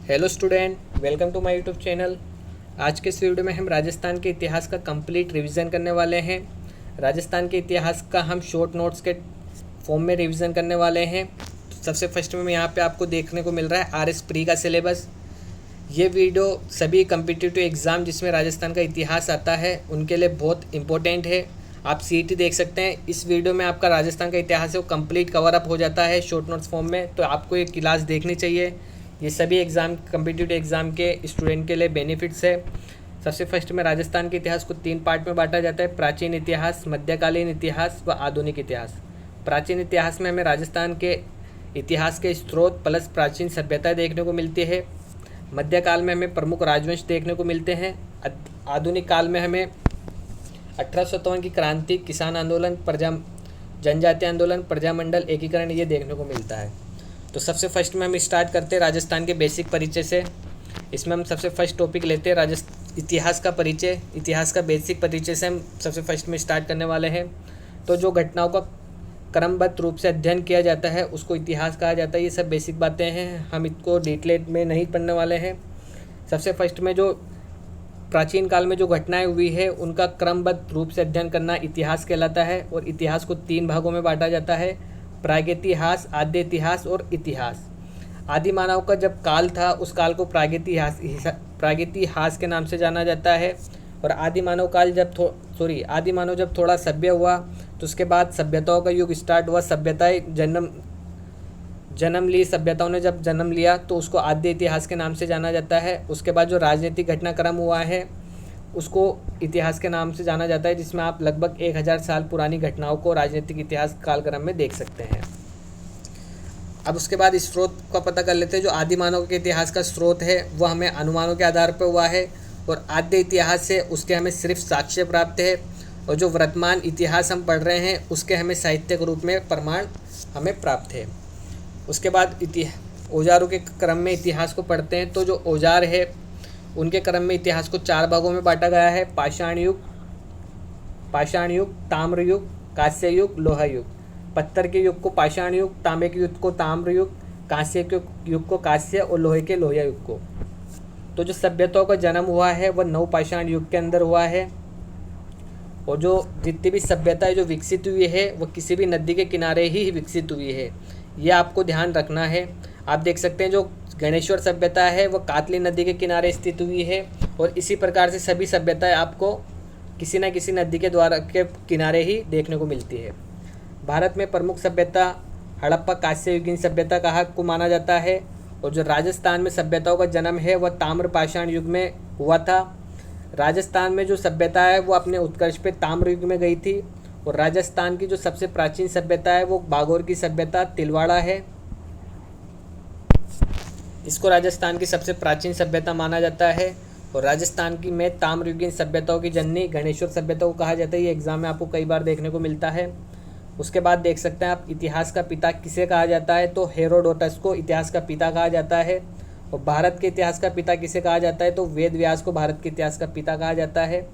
Hello student, welcome to my YouTube channel. आज के इस वीडियो में हम राजस्थान के इतिहास का कंप्लीट रिवीजन करने वाले हैं। राजस्थान के इतिहास का हम शॉर्ट नोट्स के फॉर्म में रिवीजन करने वाले हैं। तो सबसे फर्स्ट में यहाँ पे आपको देखने को मिल रहा है आरएस प्री का सिलेबस। ये वीडियो सभी कम्पिटिटिव एग्ज़ाम जिसमें राजस्थान का इतिहास आता है उनके लिए बहुत इंपॉर्टेंट है। आप सीईटी देख सकते हैं, इस वीडियो में आपका राजस्थान का इतिहास है वो कंप्लीट कवर अप हो जाता है शॉर्ट नोट्स फॉर्म में। तो आपको ये क्लास देखनी चाहिए। ये सभी एग्ज़ाम कम्पिटिटिव एग्ज़ाम के स्टूडेंट के लिए बेनिफिट्स है। सबसे फर्स्ट में राजस्थान के इतिहास को 3 पार्ट में बांटा जाता है: प्राचीन इतिहास, मध्यकालीन इतिहास व आधुनिक इतिहास। प्राचीन इतिहास में हमें राजस्थान के इतिहास के स्रोत प्लस प्राचीन सभ्यता देखने को मिलती है। मध्यकाल में हमें प्रमुख राजवंश देखने को मिलते हैं। आधुनिक काल में हमें 1857 की क्रांति, किसान आंदोलन, जनजातीय आंदोलन, प्रजामंडल एकीकरण ये देखने को मिलता है। तो सबसे फर्स्ट में हम स्टार्ट करते हैं राजस्थान के बेसिक परिचय से। इसमें हम सबसे फर्स्ट टॉपिक लेते हैं इतिहास का परिचय। इतिहास का बेसिक परिचय से हम सबसे फर्स्ट में स्टार्ट करने वाले हैं। तो जो घटनाओं का क्रमबद्ध रूप से अध्ययन किया जाता है उसको इतिहास कहा जाता है। ये सब बेसिक बातें हैं, हम इसको डिटेल में नहीं पढ़ने वाले हैं। सबसे फर्स्ट में जो प्राचीन काल में जो घटनाएं हुई है उनका क्रमबद्ध रूप से अध्ययन करना इतिहास कहलाता है। और इतिहास को 3 भागों में बांटा जाता है: प्रागैतिहास, आद्य इतिहास और इतिहास। आदि मानव का जब काल था उस काल को प्रागैतिहास के नाम से जाना जाता है। और आदि मानव जब थोड़ा सभ्य हुआ तो उसके बाद सभ्यताओं का युग स्टार्ट हुआ। सभ्यताएं जन्म ली, सभ्यताओं ने जब जन्म लिया तो उसको आद्य इतिहास के नाम से जाना जाता है। उसके बाद जो राजनीतिक घटनाक्रम हुआ है उसको इतिहास के नाम से जाना जाता है, जिसमें आप लगभग 1000 साल पुरानी घटनाओं को राजनीतिक इतिहास कालक्रम में देख सकते हैं। अब उसके बाद इस स्रोत का पता कर लेते हैं। जो आदि मानव के इतिहास का स्रोत है वह हमें अनुमानों के आधार पर हुआ है। और आद्य इतिहास से उसके हमें सिर्फ साक्ष्य प्राप्त है। और जो वर्तमान इतिहास हम पढ़ रहे हैं उसके हमें साहित्यिक रूप में प्रमाण हमें प्राप्त है। उसके बाद औजारों के क्रम में इतिहास को पढ़ते हैं। तो जो औजार है उनके क्रम में इतिहास को 4 भागों में बांटा गया है: पाषाण युग, ताम्र युग, कांस्य युग, लोहा युग। पत्थर के युग को पाषाण युग, तांबे के युग को ताम्र युग, कांस्य के युग को कांस्य और लोहे के लोहिया युग को। तो जो सभ्यताओं का जन्म हुआ है वह नवपाषाण युग के अंदर हुआ है। और जो जितनी भी सभ्यताएं जो विकसित हुई है वह किसी भी नदी के किनारे ही विकसित हुई है, ये आपको ध्यान रखना है। आप देख सकते हैं जो गणेश्वर सभ्यता है वह कातली नदी के किनारे स्थित हुई है। और इसी प्रकार से सभी सभ्यताएं आपको किसी न किसी नदी के किनारे ही देखने को मिलती है। भारत में प्रमुख सभ्यता हड़प्पा कांस्य युगीन सभ्यता को माना जाता है। और जो राजस्थान में सभ्यताओं का जन्म है वह ताम्र पाषाण युग में हुआ था। राजस्थान में जो सभ्यता है वो अपने उत्कर्ष पे ताम्र युग में गई थी। और राजस्थान की जो सबसे प्राचीन सभ्यता है वो बागोर की सभ्यता तिलवाड़ा है। इसको राजस्थान की सबसे प्राचीन सभ्यता माना जाता है। और राजस्थान की में ताम्रयुगीन सभ्यताओं की जननी गणेश्वर सभ्यता को कहा जाता है। ये एग्जाम में आपको कई बार देखने को मिलता है। उसके बाद देख सकते हैं आप इतिहास का पिता किसे कहा जाता है, तो हेरोडोटस को इतिहास का पिता कहा जाता है। और भारत के इतिहास का पिता किसे कहा जाता है, तो वेद व्यास को भारत के इतिहास का पिता कहा जाता है।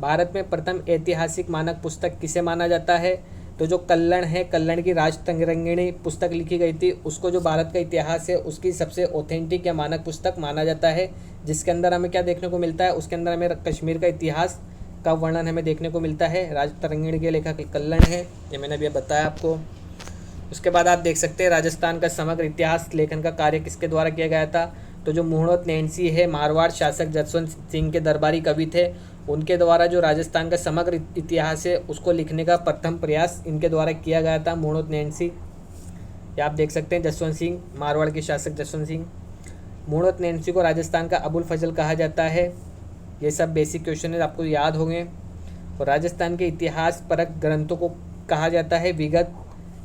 भारत में प्रथम ऐतिहासिक मानक पुस्तक किसे माना जाता है, तो जो कल्लण है, कल्लण की राजतरंगिणी पुस्तक लिखी गई थी उसको जो भारत का इतिहास है उसकी सबसे ऑथेंटिक या मानक पुस्तक माना जाता है। जिसके अंदर हमें क्या देखने को मिलता है, उसके अंदर हमें कश्मीर का इतिहास का वर्णन हमें देखने को मिलता है। राजतरंगिणी के लेखक कल्लण है, ये मैंने अभी बताया आपको। उसके बाद आप देख सकते हैं राजस्थान का समग्र इतिहास लेखन का कार्य किसके द्वारा किया गया था, तो जो मुहणोत नैन्सी है, मारवाड़ शासक जसवंत सिंह के दरबारी कवि थे, उनके द्वारा जो राजस्थान का समग्र इतिहास है उसको लिखने का प्रथम प्रयास इनके द्वारा किया गया था, मुहणोत नैन्सी। ये आप देख सकते हैं जसवंत सिंह, मारवाड़ के शासक जसवंत सिंह। मुहणोत नैन्सी को राजस्थान का अबुल फजल कहा जाता है। ये सब बेसिक क्वेश्चन है, आपको याद होंगे। और राजस्थान के इतिहास परक ग्रंथों को कहा जाता है विगत।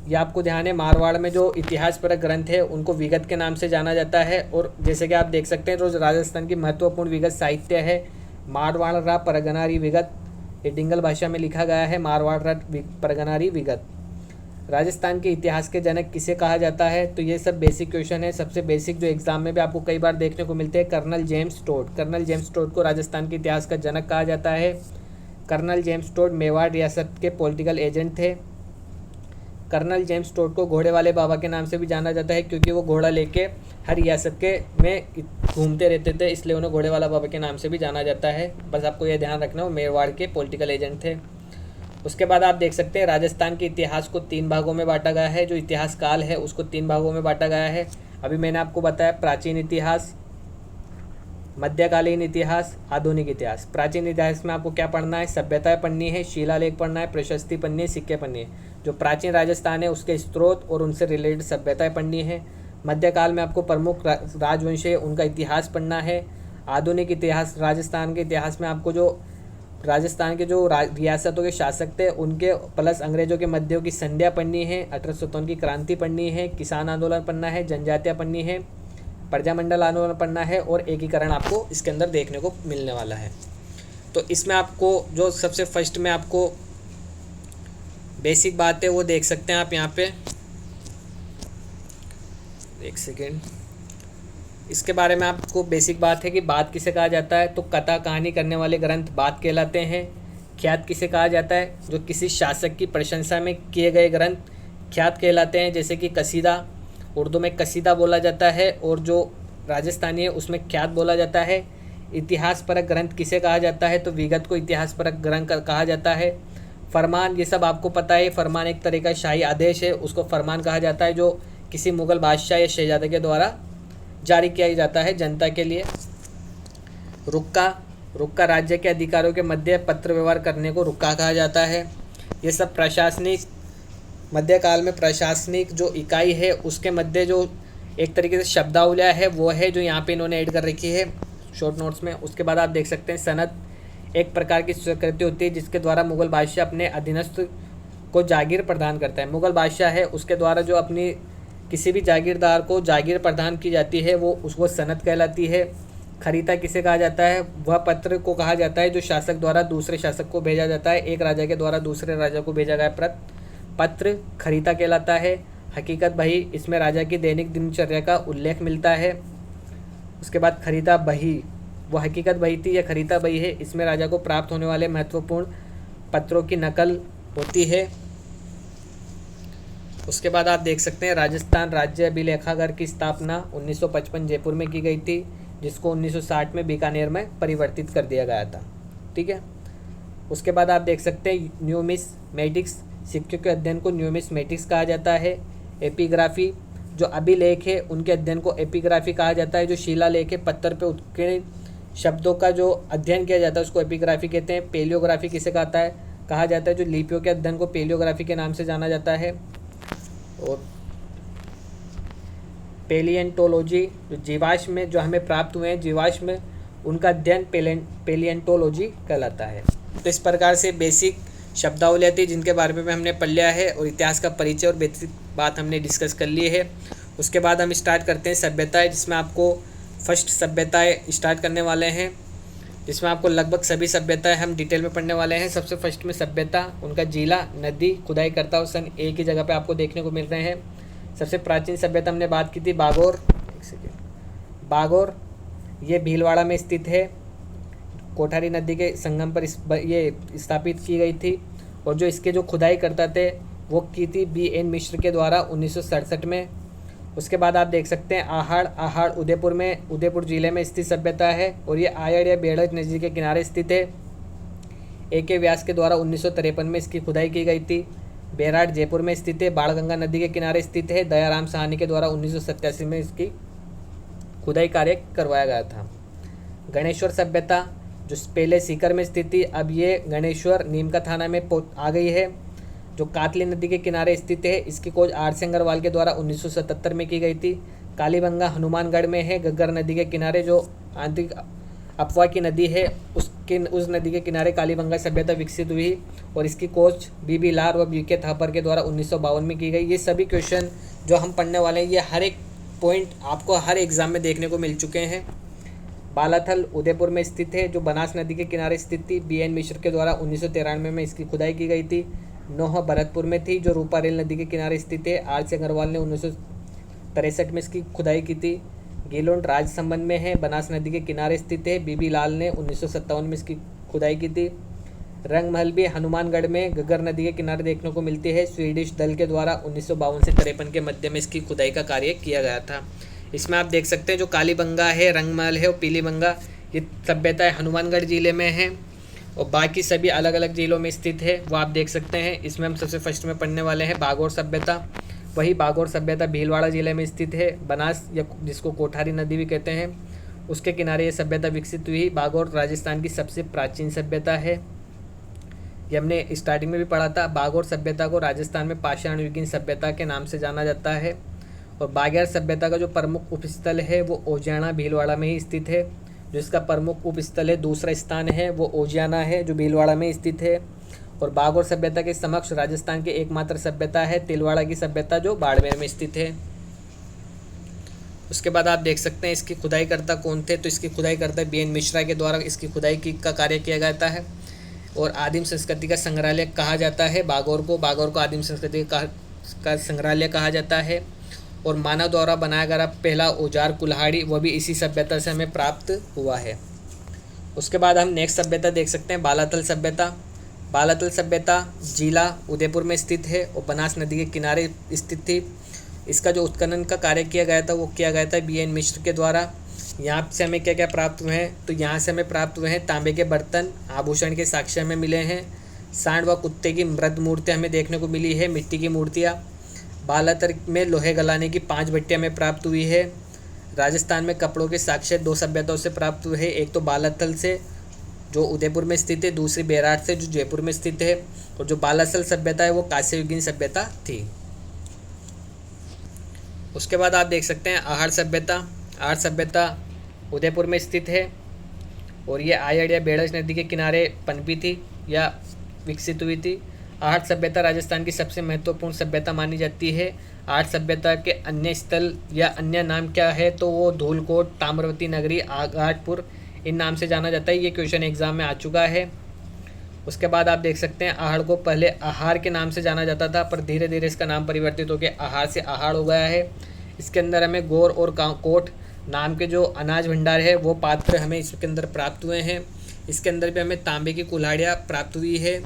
ये आपको ध्यान है, मारवाड़ में जो इतिहास परक ग्रंथ है उनको विगत के नाम से जाना जाता है। और जैसे कि आप देख सकते हैं जो राजस्थान की महत्वपूर्ण विगत साहित्य है मारवाड़ परगनारी विगत, ये डिंगल भाषा में लिखा गया है, मारवाड़ परगनारी विगत। राजस्थान के इतिहास के जनक किसे कहा जाता है, तो ये सब बेसिक क्वेश्चन है। सबसे बेसिक जो एग्जाम में भी आपको कई बार देखने को मिलते हैं, colonel James Tod. Colonel James Tod को राजस्थान के इतिहास का जनक कहा जाता है। कर्नल जेम्स टोड मेवाड़ रियासत के पॉलिटिकल एजेंट थे। कर्नल जेम्स टोड को घोड़े वाले बाबा के नाम से भी जाना जाता है, क्योंकि वो घोड़ा लेके हर रियासत के में घूमते रहते थे, इसलिए उन्हें घोड़े वाला बाबा के नाम से भी जाना जाता है। बस आपको ये ध्यान रखना, वो मेवाड़ के पॉलिटिकल एजेंट थे। उसके बाद आप देख सकते हैं राजस्थान के इतिहास को 3 भागों में बांटा गया है। जो इतिहास काल है उसको 3 भागों में बांटा गया है। अभी मैंने आपको बताया प्राचीन इतिहास, मध्यकालीन इतिहास, आधुनिक इतिहास। प्राचीन इतिहास में आपको क्या पढ़ना है? सभ्यताएं पढ़नी है, शिलालेख पढ़ना है, प्रशस्ति पढ़नी है, सिक्के पढ़नी है। जो प्राचीन राजस्थान है उसके स्रोत और उनसे रिलेटेड सभ्यताएं पढ़नी है। मध्यकाल में आपको प्रमुख राजवंश है उनका इतिहास पढ़ना है। आधुनिक इतिहास, राजस्थान के इतिहास में आपको जो राजस्थान के जो रियासतों के शासक थे उनके प्लस अंग्रेजों के मध्यों की संध्या पढ़नी है, 1857 की क्रांति पढ़नी है, किसान आंदोलन पढ़ना है, जनजातियाँ पढ़नी है, प्रजामंडल आंदोलन पढ़ना है और एकीकरण आपको इसके अंदर देखने को मिलने वाला है। तो इसमें आपको जो सबसे फर्स्ट में आपको बेसिक बात है वो देख सकते हैं आप यहाँ पे, एक सेकेंड। इसके बारे में आपको बेसिक बात है कि बात किसे कहा जाता है, तो कथा कहानी करने वाले ग्रंथ बात कहलाते हैं। ख्यात किसे कहा जाता है, जो किसी शासक की प्रशंसा में किए गए ग्रंथ ख्यात कहलाते हैं, जैसे कि कसीदा, उर्दू में कसीदा बोला जाता है और जो राजस्थानी है उसमें ख्यात बोला जाता है। इतिहास परक ग्रंथ किसे कहा जाता है, तो विगत को इतिहास परक ग्रंथ कहा जाता है। फरमान, ये सब आपको पता है, फरमान एक तरह का शाही आदेश है, उसको फरमान कहा जाता है, जो किसी मुग़ल बादशाह या शहजादे के द्वारा जारी किया जाता है जनता के लिए। रुक्का, रुक्का राज्य के अधिकारियों के मध्य पत्र व्यवहार करने को रुक्का कहा जाता है। ये सब प्रशासनिक, मध्यकाल में प्रशासनिक जो इकाई है उसके मध्य जो एक तरीके से शब्दावलियाँ है वो है जो यहाँ पे इन्होंने ऐड कर रखी है शॉर्ट नोट्स में। उसके बाद आप देख सकते हैं सनद एक प्रकार की स्वीकृति होती है जिसके द्वारा मुग़ल बादशाह अपने अधीनस्थ को जागीर प्रदान करता है। मुग़ल बादशाह है उसके द्वारा जो अपनी किसी भी जागीरदार को जागीर प्रदान की जाती है वो उसको सनद कहलाती है। खरीदा किसे कहा जाता है, वह पत्र को कहा जाता है जो शासक द्वारा दूसरे शासक को भेजा जाता है। एक राजा के द्वारा दूसरे राजा को भेजा गया पत्र खरीदा कहलाता है। हकीकत बही, इसमें राजा की दैनिक दिनचर्या का उल्लेख मिलता है। उसके बाद खरीदा बही, वो हकीकत बही थी या खरीदा बही है, इसमें राजा को प्राप्त होने वाले महत्वपूर्ण पत्रों की नकल होती है। उसके बाद आप देख सकते हैं राजस्थान राज्य अभिलेखागार की स्थापना 1955 जयपुर में की गई थी, जिसको 1960 में बीकानेर में परिवर्तित कर दिया गया था। ठीक है। उसके बाद आप देख सकते हैं न्यूमिसमेटिक्स, सिक्कों के अध्ययन को न्यूमिसमेटिक्स कहा जाता है। एपिग्राफी, जो अभिलेख है उनके अध्ययन को एपिग्राफी कहा जाता है। जो शिलालेख है, पत्थर पे उत्कीर्ण शब्दों का जो अध्ययन किया जाता है उसको एपिग्राफी कहते हैं। पेलियोग्राफी किसे कहा जाता है, जो लिपियों के अध्ययन को पेलियोग्राफी के नाम से जाना जाता है। और पेलियंटोलॉजी, जो जीवाश्म में जो हमें प्राप्त हुए हैं जीवाश्म, उनका अध्ययन पेलियंटोलॉजी कहलाता है। तो इस प्रकार से बेसिक शब्दावलियाँ थी जिनके बारे में हमने पढ़ लिया है और इतिहास का परिचय और बेसिक बात हमने डिस्कस कर ली है। उसके बाद हम स्टार्ट करते हैं सभ्यताएं, जिसमें आपको फर्स्ट सभ्यताएं स्टार्ट करने वाले हैं, जिसमें आपको लगभग सभी सभ्यताएं हम डिटेल में पढ़ने वाले हैं। सबसे फर्स्ट में सभ्यता, उनका जिला, नदी, खुदाई करता हुआ सन एक ही जगह पे आपको देखने को मिल रहे हैं। सबसे प्राचीन सभ्यता हमने बात की थी बागोर। बागोर ये भीलवाड़ा में स्थित है, कोठारी नदी के संगम पर ये स्थापित की गई थी। और जो इसके जो खुदाई करता थे वो की थी BN मिश्र के द्वारा 1967 में। उसके बाद आप देख सकते हैं आहाड़ उदयपुर में, उदयपुर जिले में स्थित सभ्यता है और ये आयड़ या बेड़ज नदी के किनारे स्थित है। AK व्यास के द्वारा 1953 में इसकी खुदाई की गई थी। बेराट जयपुर में स्थित है, बाणगंगा नदी के किनारे स्थित है। दयाराम साहनी के द्वारा 1987 में इसकी खुदाई कार्य करवाया गया था। गणेश्वर सभ्यता जो पहले सीकर में स्थित थी, अब ये गणेश्वर नीमका थाना में आ गई है, जो कातली नदी के किनारे स्थित है। इसकी खोज R.C. अग्रवाल के द्वारा 1977 में की गई थी। कालीबंगा हनुमानगढ़ में है, घग्गर नदी के किनारे जो आंतरिक अफवाह की नदी है उस नदी के किनारे कालीबंगा सभ्यता विकसित हुई और इसकी खोज BB लार व BK थापर के द्वारा 1952 में की गई। ये सभी क्वेश्चन जो हम पढ़ने वाले हैं ये हर एक पॉइंट आपको हर एग्जाम में देखने को मिल चुके हैं। बालाथल उदयपुर में स्थित है, जो बनास नदी के किनारे स्थित थी। BN मिश्र के द्वारा 1993 में इसकी खुदाई की गई थी। नोह भरतपुर में थी, जो रूपा रेल नदी के किनारे स्थित है। R.C. अग्रवाल ने 1963 में इसकी खुदाई की थी। गीलोंड राजसमंद में है, बनास नदी के किनारे स्थित है। BB लाल ने 1957 में इसकी खुदाई की थी। रंगमहल भी हनुमानगढ़ में घग्गर नदी के किनारे देखने को मिलती है। स्वीडिश दल के द्वारा 1952 से 53 के मध्य में इसकी खुदाई का कार्य किया गया था। इसमें आप देख सकते हैं जो कालीबंगा है, रंगमहल है और पीलीबंगा, ये सभ्यता हनुमानगढ़ जिले में है और बाकी सभी अलग अलग जिलों में स्थित है, वो आप देख सकते हैं। इसमें हम सबसे फर्स्ट में पढ़ने वाले हैं बागोर सभ्यता। वही बागोर सभ्यता भीलवाड़ा जिले में स्थित है। बनास या जिसको कोठारी नदी भी कहते हैं, उसके किनारे ये सभ्यता विकसित हुई। बागोर राजस्थान की सबसे प्राचीन सभ्यता है। ये हमने स्टार्टिंग में भी पढ़ा था। बागोर सभ्यता को राजस्थान में पाषाण युगीन सभ्यता के नाम से जाना जाता है। और बागेर सभ्यता का जो प्रमुख उपस्थल है वो ओजियाना भीलवाड़ा में ही स्थित है। जो इसका प्रमुख उपस्थल है, दूसरा स्थान है वो ओजियाना है जो भीलवाड़ा में स्थित है। और बागोर सभ्यता के समक्ष राजस्थान की एकमात्र सभ्यता है तिलवाड़ा की सभ्यता जो बाड़मेर में स्थित है। उसके बाद आप देख सकते हैं इसकी खुदाई करता कौन थे, तो इसकी खुदाई करता BN मिश्रा के द्वारा इसकी खुदाई का कार्य किया जाता है। और आदिम संस्कृति का संग्रहालय कहा जाता है बागोर को आदिम संस्कृति का संग्रहालय कहा जाता है। और मानव द्वारा बनाया गया पहला औजार कुल्हाड़ी वह भी इसी सभ्यता से हमें प्राप्त हुआ है। उसके बाद हम नेक्स्ट सभ्यता देख सकते हैं बालातल सभ्यता। बालातल सभ्यता जिला उदयपुर में स्थित है और बनास नदी के किनारे स्थित थी। इसका जो उत्खनन का कार्य किया गया था वो किया गया था BN मिश्र के द्वारा। यहाँ से हमें क्या क्या प्राप्त हुए हैं, तो यहाँ से हमें प्राप्त हुए हैं तांबे के बर्तन, आभूषण के साक्ष्य हमें मिले हैं। सांड व कुत्ते की मृत मूर्तियाँ हमें देखने को मिली है, मिट्टी की मूर्तियाँ। बालातर में लोहे गलाने की 5 भट्टियाँ हमें प्राप्त हुई है। राजस्थान में कपड़ों के साक्ष्य 2 सभ्यताओं से प्राप्त हुए हैं। एक तो बालातल से जो उदयपुर में स्थित है, दूसरी बेराट से जो जयपुर में स्थित है। और जो बालासल सभ्यता है वो कांस्ययुगीन सभ्यता थी। उसके बाद आप देख सकते हैं आहड़ सभ्यता। आहड़ सभ्यता उदयपुर में स्थित है और ये आयड़ या बेड़ज नदी के किनारे पनपी थी या विकसित हुई थी। आहड़ सभ्यता राजस्थान की सबसे महत्वपूर्ण सभ्यता मानी जाती है। आहड़ सभ्यता के अन्य स्थल या अन्य नाम क्या है, तो वो धूलकोट, ताम्रवती नगरी, आघाटपुर, इन नाम से जाना जाता है। ये क्वेश्चन एग्जाम में आ चुका है। उसके बाद आप देख सकते हैं आहड़ को पहले आहार के नाम से जाना जाता था, पर धीरे धीरे इसका नाम परिवर्तित होकर आहार से आहाड़ हो गया है। इसके अंदर हमें गौर और कोट नाम के जो अनाज भंडार है वो पात्र हमें इसके अंदर प्राप्त हुए हैं। इसके अंदर भी हमें तांबे की कुल्हाड़ियाँ प्राप्त हुई है।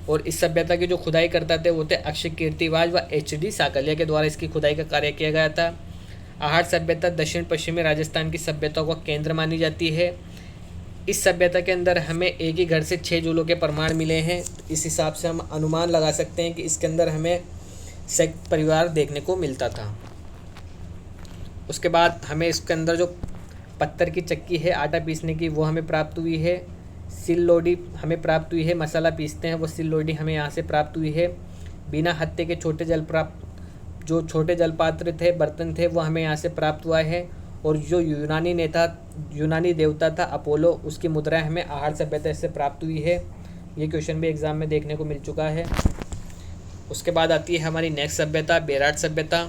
और इस सभ्यता की जो खुदाई करता थे वो थे अक्षय कीर्तिवाज व HD साकलिया के द्वारा इसकी खुदाई का कार्य किया गया था। आहड़ सभ्यता दक्षिण पश्चिमी राजस्थान की सभ्यताओं का केंद्र मानी जाती है। इस सभ्यता के अंदर हमें एक ही घर से 6 जूलों के प्रमाण मिले हैं। तो इस हिसाब से हम अनुमान लगा सकते हैं कि इसके अंदर हमें संयुक्त परिवार देखने को मिलता था। उसके बाद हमें इसके अंदर जो पत्थर की चक्की है आटा पीसने की वो हमें प्राप्त हुई है। सिल लोडी हमें प्राप्त हुई है, मसाला पीसते हैं वो सिल लोडी हमें यहाँ से प्राप्त हुई है। बिना हत्थे के छोटे जलपात्र थे, बर्तन थे, वो हमें यहाँ से प्राप्त हुआ है। और जो यूनानी देवता था अपोलो, उसकी मुद्राएं हमें आहड़ सभ्यता से प्राप्त हुई है। ये क्वेश्चन भी एग्जाम में देखने को मिल चुका है। उसके बाद आती है हमारी नेक्स्ट सभ्यता बेराट सभ्यता।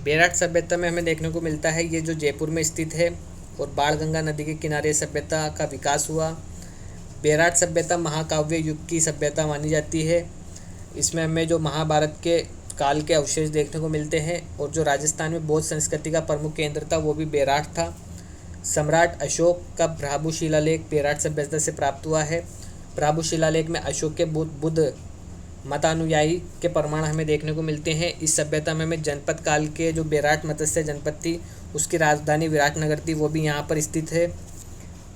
बेराट सभ्यता में हमें देखने को मिलता है ये जो जयपुर में स्थित है और बाणगंगा नदी के किनारे सभ्यता का विकास हुआ। बेराट सभ्यता महाकाव्य युग की सभ्यता मानी जाती है। इसमें हमें जो महाभारत के काल के अवशेष देखने को मिलते हैं। और जो राजस्थान में बौद्ध संस्कृति का प्रमुख केंद्र था वो भी बेराट था। सम्राट अशोक का भ्राभु शिलालेख बेराट सभ्यता से प्राप्त हुआ है। भ्राभु शिलालेख में अशोक के बुद्ध मतानुयायी के प्रमाण हमें देखने को मिलते हैं। इस सभ्यता में हमें जनपद काल के जो बेराट मत्स्य जनपद थी उसकी राजधानी विराटनगर थी, वो भी यहाँ पर स्थित है।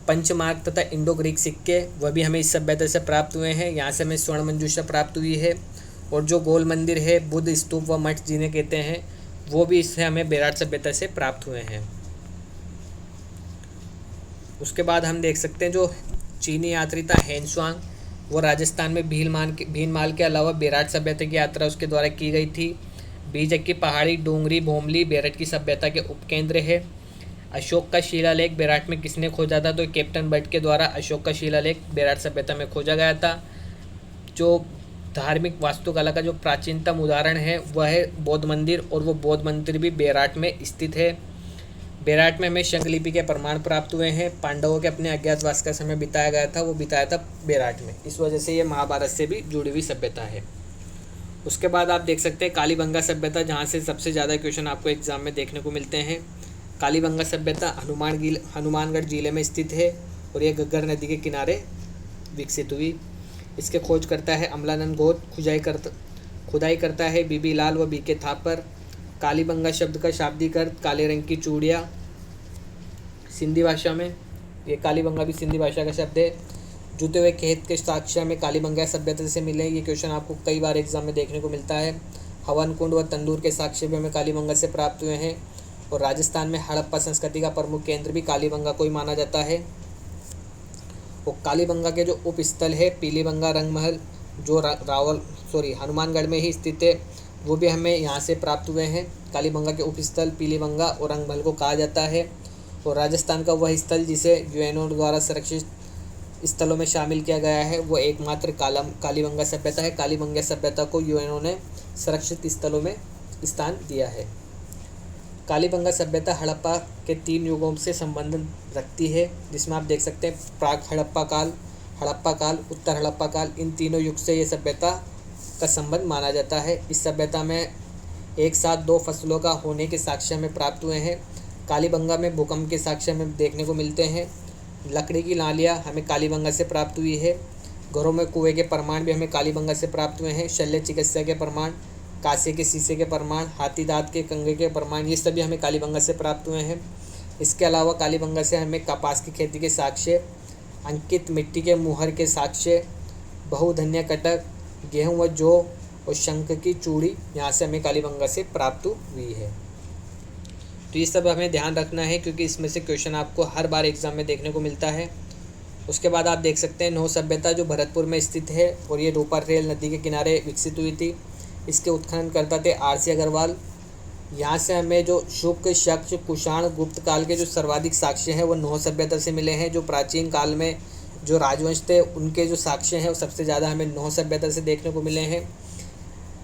पंचमार्ग तथा इंडो ग्रीक सिक्के वह भी हमें इस सभ्यता से प्राप्त हुए हैं। यहाँ से हमें स्वर्ण मंजूषा प्राप्त हुई है। और जो गोल मंदिर है, बुद्ध स्तूप व मठ जिन्हें कहते हैं, वो भी इससे हमें बेराट सभ्यता से प्राप्त हुए हैं। उसके बाद हम देख सकते हैं जो चीनी यात्री था हेनसुआंग, वो राजस्थान में भीनमाल के अलावा बेराट सभ्यता की यात्रा उसके द्वारा की गई थी। बीजक की पहाड़ी डोंगरी भोमली बेराट की सभ्यता के उपकेंद्र है। अशोक का शिलालेख बेराट में किसने खोजा था, तो कैप्टन बट के द्वारा अशोक का शिलालेख बेराट सभ्यता में खोजा गया था। जो धार्मिक वास्तुकला का जो प्राचीनतम उदाहरण है वह है बौद्ध मंदिर, और वो बौद्ध मंदिर भी बेराट में स्थित है। बेराट में हमें शंखलिपि के प्रमाण प्राप्त हुए हैं। पांडवों के अपने अज्ञातवास का समय बिताया गया था, वो बिताया था बेराट में। इस वजह से ये महाभारत से भी जुड़ी हुई सभ्यता है। उसके बाद आप देख सकते हैं कालीबंगा सभ्यता, जहाँ से सबसे ज़्यादा क्वेश्चन आपको एग्जाम में देखने को मिलते हैं। कालीबंगा सभ्यता हनुमानगढ़ जिले में स्थित है और ये घग्गर नदी के किनारे विकसित हुई। इसके खोज करता है अमलानंद घोष, खुदाई करता है बीबी लाल व बीके थापर। कालीबंगा शब्द का शाब्दिक अर्थ काले रंग की चूड़ियाँ सिंधी भाषा में। ये कालीबंगा भी सिंधी भाषा का शब्द है। जूते हुए खेत के साक्ष्य में कालीबंगा सभ्यता से मिले। ये क्वेश्चन आपको कई बार एग्जाम में देखने को मिलता है। हवन कुंड व तंदूर के साक्ष्य भी हमें कालीबंगा से प्राप्त हुए हैं। और राजस्थान में हड़प्पा संस्कृति का प्रमुख केंद्र भी कालीबंगा को ही माना जाता है। और कालीबंगा के जो उपस्थल है पीलीबंगा रंगमहल, जो हनुमानगढ़ में ही स्थित है, वो भी हमें यहाँ से प्राप्त हुए हैं। कालीबंगा के उपस्थल पीलीबंगा और रंगमहल को कहा जाता है। और राजस्थान का वह स्थल जिसे यूएनओ द्वारा संरक्षित स्थलों में शामिल किया गया है वो एकमात्र कालीबंगा सभ्यता है। कालीबंगा सभ्यता को यूएनओ ने संरक्षित स्थलों में स्थान दिया है। कालीबंगा सभ्यता हड़प्पा के 3 युगों से संबंध रखती है, जिसमें आप देख सकते हैं प्राक हड़प्पा काल, उत्तर हड़प्पा काल। इन तीनों युग से ये सभ्यता का संबंध माना जाता है। इस सभ्यता में एक साथ 2 फसलों का होने के साक्ष्य में प्राप्त हुए हैं। कालीबंगा में भूकंप के साक्ष्य में देखने को मिलते हैं। लकड़ी की नालियाँ हमें कालीबंगा से प्राप्त हुई है। घरों में कुएं के प्रमाण भी हमें कालीबंगा से प्राप्त हुए हैं। शल्य चिकित्सा के प्रमाण, कांसे के शीशे के प्रमाण, हाथी दांत के कंगे के प्रमाण, ये सभी हमें कालीबंगा से प्राप्त हुए हैं। इसके अलावा कालीबंगा से हमें कपास की खेती के साक्ष्य, अंकित मिट्टी के मुहर के साक्ष्य, बहुधन्य कटक, गेहूँ व जौ और शंख की चूड़ी यहाँ से हमें कालीबंगा से प्राप्त हुई है। तो ये सब हमें ध्यान रखना है, क्योंकि इसमें से क्वेश्चन आपको हर बार एग्जाम में देखने को मिलता है। उसके बाद आप देख सकते हैं नौ सभ्यता, जो भरतपुर में स्थित है और ये रूपारेल नदी के किनारे विकसित हुई थी। इसके उत्खनन करता थे आरसी अग्रवाल। यहाँ से हमें जो शुक, शक, कुषाण, गुप्त काल के जो सर्वाधिक साक्ष्य हैं वो नौ सभ्यता से मिले हैं। जो प्राचीन काल में जो राजवंश थे उनके जो साक्ष्य हैं वो सबसे ज़्यादा हमें नौ सभ्यता से देखने को मिले हैं।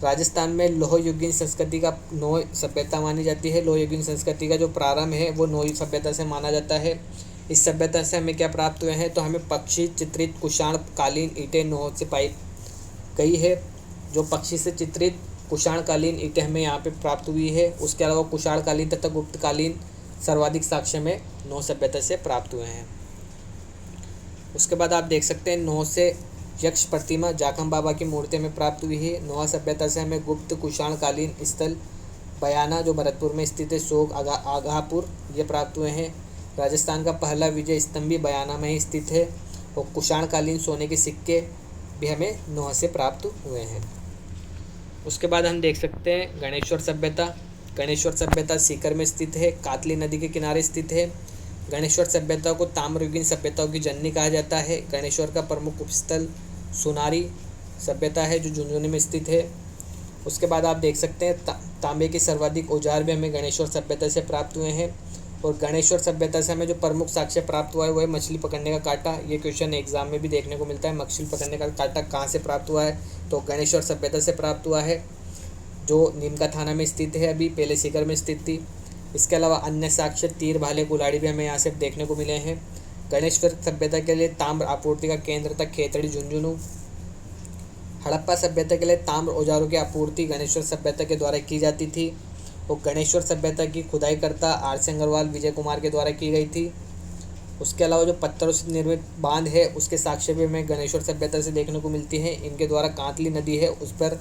राजस्थान में लोहयुगीन संस्कृति का नौ सभ्यता मानी जाती है। लोहयुगीन संस्कृति का जो प्रारंभ है वो नौ सभ्यता से माना जाता है। इस सभ्यता से हमें क्या प्राप्त हुए हैं, तो हमें पक्षी चित्रित कुषाण कालीन ईंटें नौ से पाई गई है। जो पक्षी से चित्रित कुषाण कालीन ईंटें हमें यहाँ पे प्राप्त हुई है। उसके अलावा कुषाण कालीन तथा गुप्त कालीन सर्वाधिक साक्ष्य में नौ सभ्यता से प्राप्त हुए हैं। उसके बाद आप देख सकते हैं नौ से यक्ष प्रतिमा जाखम बाबा की मूर्ति में प्राप्त हुई है। नौवा सभ्यता से हमें गुप्त कुषाण कालीन स्थल बयाना, जो भरतपुर में स्थित है, सोग आगापुर, ये प्राप्त हुए हैं। राजस्थान का पहला विजय स्तंभ भी बयाना में ही स्थित है। और कुषाण कालीन सोने के सिक्के भी हमें नौवा से प्राप्त हुए हैं। उसके बाद हम देख सकते हैं गणेश्वर सभ्यता। गणेश्वर सभ्यता सीकर में स्थित है, कातली नदी के किनारे स्थित है। गणेश्वर सभ्यता को ताम्रयुगीन सभ्यताओं की जननी कहा जाता है। गणेश्वर का प्रमुख उपस्थल सोनारी सभ्यता है, जो झुंझुनू में स्थित है। उसके बाद आप देख सकते हैं तांबे के सर्वाधिक औजार भी हमें गणेश्वर सभ्यता से प्राप्त हुए हैं। और गणेश्वर सभ्यता से हमें जो प्रमुख साक्ष्य प्राप्त हुआ है वो है मछली पकड़ने का कांटा। ये क्वेश्चन एग्जाम में भी देखने को मिलता है। मछली पकड़ने का कांटा कहाँ से प्राप्त हुआ है, तो गणेश्वर सभ्यता से प्राप्त हुआ है, जो नीमका थाना में स्थित है, अभी पहले सीकर में स्थित थी। इसके अलावा अन्य साक्ष्य तीर, भाले, कुल्हाड़ी भी हमें यहाँ से देखने को मिले हैं। गणेश्वर सभ्यता के लिए ताम्र आपूर्ति का केंद्र था खेतड़ी झुंझुनू। हड़प्पा सभ्यता के लिए ताम्र औजारों की आपूर्ति गणेश्वर सभ्यता के द्वारा की जाती थी। और गणेश्वर सभ्यता की खुदाई करता आरसी अग्रवाल विजय कुमार के द्वारा की गई थी। उसके अलावा जो पत्थरों से निर्मित बांध है उसके साक्ष्य भी हमें गणेश्वर सभ्यता से देखने को मिलती है। इनके द्वारा कांतली नदी है उस पर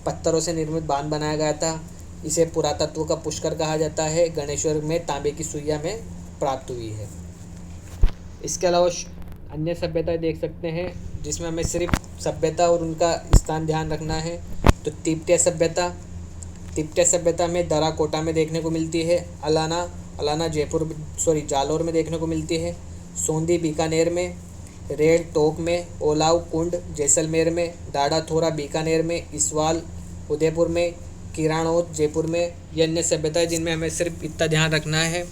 पत्थरों से निर्मित बांध बनाया गया था। इसे पुरातत्व का पुष्कर कहा जाता है। गणेश्वर में तांबे की सुइया में प्राप्त हुई है। इसके अलावा अन्य सभ्यताएं देख सकते हैं, जिसमें हमें सिर्फ सभ्यता और उनका स्थान ध्यान रखना है। तो तिब्बतीय सभ्यता में दरा कोटा में देखने को मिलती है। अलाना जालौर में देखने को मिलती है। सोंदी बीकानेर में, रेड टोक में, ओलाव कुंड जैसलमेर में, डाडा थोरा बीकानेर में, इसवाल उदयपुर में, किराणोद जयपुर में। ये अन्य सभ्यताएं जिनमें हमें सिर्फ इतना ध्यान रखना है।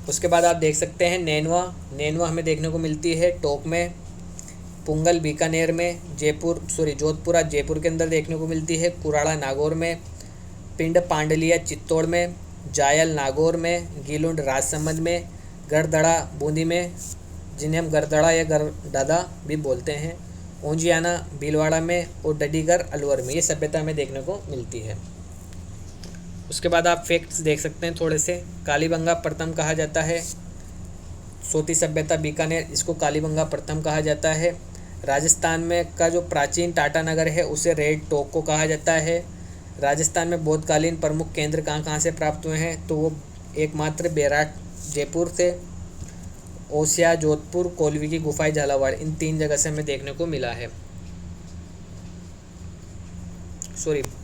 उसके बाद आप देख सकते हैं नैनवा हमें देखने को मिलती है टोक में। पुंगल बीकानेर में, जोधपुरा जयपुर के अंदर देखने को मिलती है। कुराड़ा नागौर में, पिंड पांडलिया चित्तौड़ में, जायल नागौर में, गीलुंड राजसमंद में, गरदड़ा बूंदी में, जिन्हें हम गरदड़ा या गरदादा भी बोलते हैं, ओंजियाना भीलवाड़ा में और डडीगर अलवर में। ये सभ्यता हमें देखने को मिलती है। उसके बाद आप फैक्ट्स देख सकते हैं थोड़े से। कालीबंगा प्रथम कहा जाता है सोती सभ्यता बीकानेर, इसको कालीबंगा प्रथम कहा जाता है। राजस्थान में का जो प्राचीन टाटा नगर है उसे रेड टोको कहा जाता है। राजस्थान में बौद्धकालीन प्रमुख केंद्र कहाँ कहाँ से प्राप्त हुए हैं, तो वो एकमात्र बेराट जयपुर से, ओसिया जोधपुर, कोलवी की गुफाएं झालावाड़, इन 3 जगह से हमें देखने को मिला है।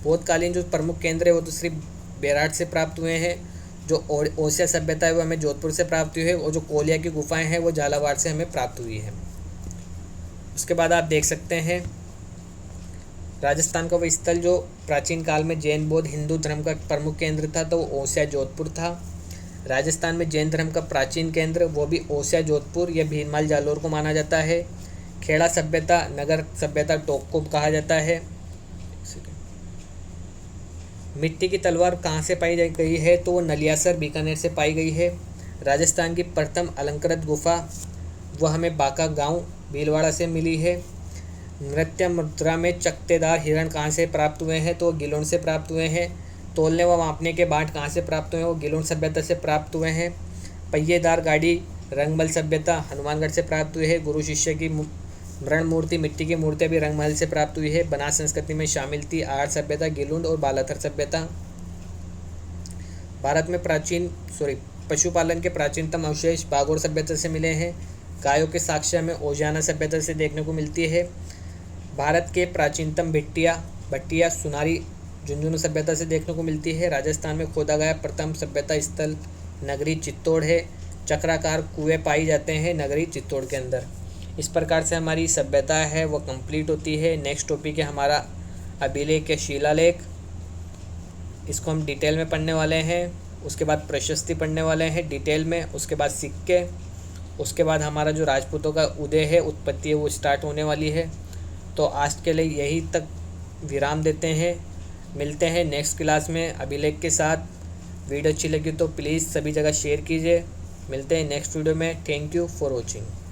बौद्धकालीन जो प्रमुख केंद्र है वो तो सिर्फ बेराट से प्राप्त हुए हैं। जो ओसिया सभ्यता है वो हमें जोधपुर से प्राप्त हुई है, और जो कोलिया की गुफाएं हैं वो झालावाड़ से हमें प्राप्त हुई है। उसके बाद आप देख सकते हैं राजस्थान का वह स्थल जो प्राचीन काल में जैन बौद्ध हिंदू धर्म का प्रमुख केंद्र था, तो वो ओसिया जोधपुर था। राजस्थान में जैन धर्म का प्राचीन केंद्र वो भी ओसिया जोधपुर या भीनमाल जालोर को माना जाता है। खेड़ा सभ्यता, नगर सभ्यता टोक को कहा जाता है। मिट्टी की तलवार कहाँ से पाई गई है, तो वो नलियासर बीकानेर से पाई गई है। राजस्थान की प्रथम अलंकृत गुफा वह हमें बांका गांव भीलवाड़ा से मिली है। नृत्य मुद्रा में चकतेदार हिरण कहाँ से प्राप्त हुए हैं, तो गिलोन से प्राप्त हुए हैं। तोलने व मापने के बाट कहाँ से प्राप्त हुए हैं, वो गिलोन सभ्यता से प्राप्त हुए हैं। पहिएदार गाड़ी रंगमहल सभ्यता हनुमानगढ़ से प्राप्त हुई है। गुरु शिष्य की मृण मूर्ति, मिट्टी की मूर्तियाँ भी रंगमहल से प्राप्त हुई है। बनास संस्कृति में शामिल थी आर्य सभ्यता, गिलुंड और बालाथर सभ्यता। भारत में पशुपालन के प्राचीनतम अवशेष बागोर सभ्यता से मिले हैं। गायों के साक्ष्य में ओजाना सभ्यता से देखने को मिलती है। भारत के प्राचीनतम भट्टिया सुनारी झुंझुनू सभ्यता से देखने को मिलती है। राजस्थान में खोदा गया प्रथम सभ्यता स्थल नगरी चित्तौड़ है। चक्राकार कुएं पाई जाते हैं नगरी चित्तौड़ के अंदर। इस प्रकार से हमारी सभ्यता है वो कंप्लीट होती है। नेक्स्ट टॉपिक है हमारा अभिलेख या शिलालेख, इसको हम डिटेल में पढ़ने वाले हैं। उसके बाद प्रशस्ति पढ़ने वाले हैं डिटेल में। उसके बाद सिक्के, उसके बाद हमारा जो राजपूतों का उदय है, उत्पत्ति है, वो स्टार्ट होने वाली है। तो आज के लिए यही तक विराम देते हैं। मिलते हैं नेक्स्ट क्लास में अभिलेख के साथ। वीडियो अच्छी लगी तो प्लीज़ सभी जगह शेयर कीजिए। मिलते हैं नेक्स्ट वीडियो में। Thank you for watching.